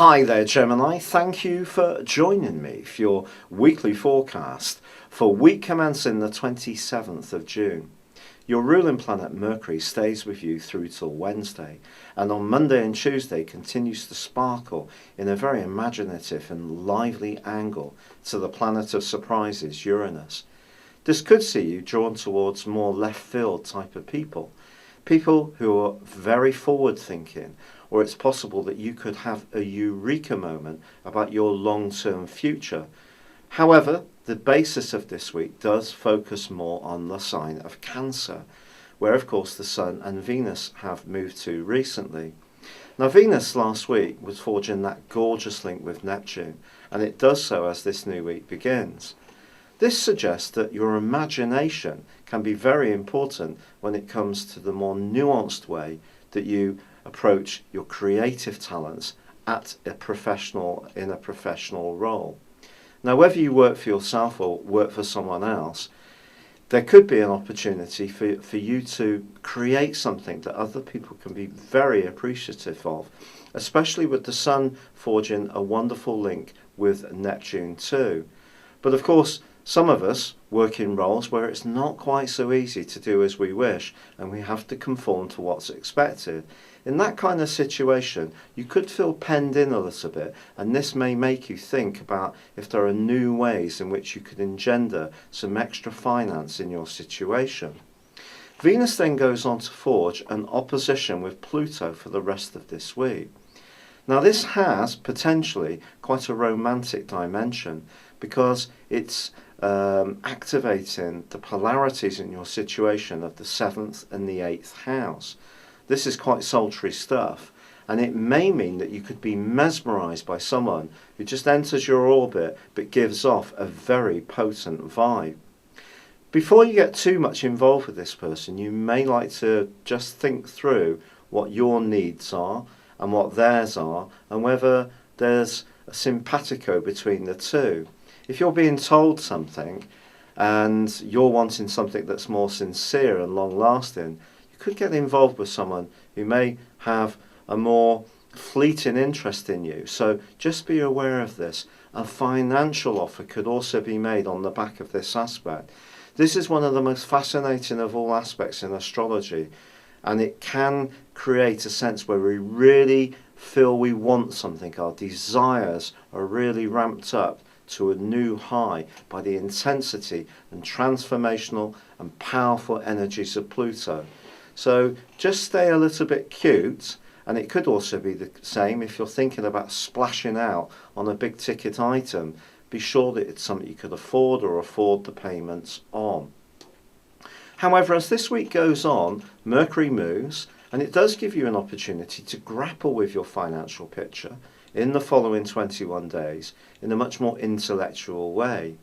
Hi there, Gemini. Thank you for joining me for your weekly forecast for week commencing the 27th of June. Your ruling planet Mercury stays with you through till Wednesday, and on Monday and Tuesday continues to sparkle in a very imaginative and lively angle to the planet of surprises, Uranus. This could see you drawn towards more left field type of people who are very forward thinking, or it's possible that you could have a eureka moment about your long-term future. However, the basis of this week does focus more on the sign of Cancer, where of course the Sun and Venus have moved to recently. Now Venus last week was forging that gorgeous link with Neptune, and it does so as this new week begins. This suggests that your imagination can be very important when it comes to the more nuanced way that you approach your creative talents in a professional role. Now, whether you work for yourself or work for someone else, there could be an opportunity for you to create something that other people can be very appreciative of, especially with the Sun forging a wonderful link with Neptune too. But of course, some of us work in roles where it's not quite so easy to do as we wish, and we have to conform to what's expected. In that kind of situation, you could feel penned in a little bit, and this may make you think about if there are new ways in which you could engender some extra finance in your situation. Venus then goes on to forge an opposition with Pluto for the rest of this week. Now this has potentially quite a romantic dimension because it's activating the polarities in your situation of the 7th and the 8th house. This is quite sultry stuff, and it may mean that you could be mesmerized by someone who just enters your orbit but gives off a very potent vibe. Before you get too much involved with this person, you may like to just think through what your needs are and what theirs are, and whether there's a simpatico between the two. If you're being told something and you're wanting something that's more sincere and long-lasting, you could get involved with someone who may have a more fleeting interest in you. So just be aware of this. A financial offer could also be made on the back of this aspect. This is one of the most fascinating of all aspects in astrology, and it can create a sense where we really feel we want something. Our desires are really ramped up to a new high by the intensity and transformational and powerful energies of Pluto. So just stay a little bit cute, and it could also be the same if you're thinking about splashing out on a big ticket item. Be sure that it's something you could afford or afford the payments on. However, as this week goes on, Mercury moves, and it does give you an opportunity to grapple with your financial picture in the following 21 days in a much more intellectual way.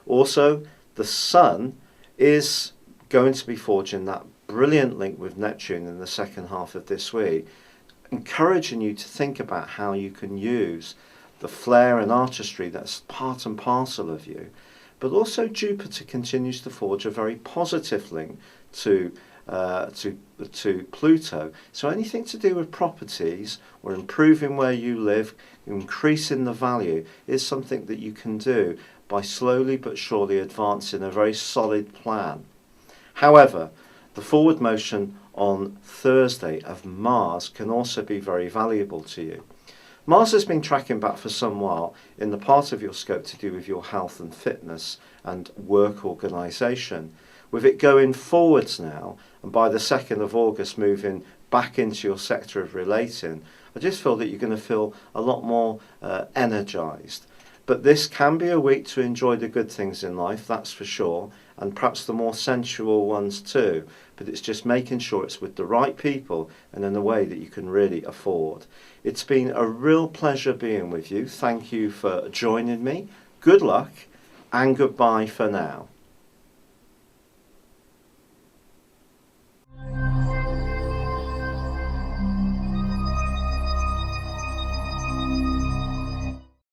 Also, the Sun is going to be forging that brilliant link with Neptune in the second half of this week, encouraging you to think about how you can use the flair and artistry that's part and parcel of you. But also Jupiter continues to forge a very positive link to Pluto. So anything to do with properties or improving where you live, increasing the value, is something that you can do by slowly but surely advancing a very solid plan. However, the forward motion on Thursday of Mars can also be very valuable to you. Mars has been tracking back for some while in the part of your scope to do with your health and fitness and work organisation. With it going forwards now, and by the 2nd of August moving back into your sector of relating, I just feel that you're going to feel a lot more energised. But this can be a week to enjoy the good things in life, that's for sure, and perhaps the more sensual ones too. But it's just making sure it's with the right people and in a way that you can really afford. It's been a real pleasure being with you. Thank you for joining me. Good luck and goodbye for now.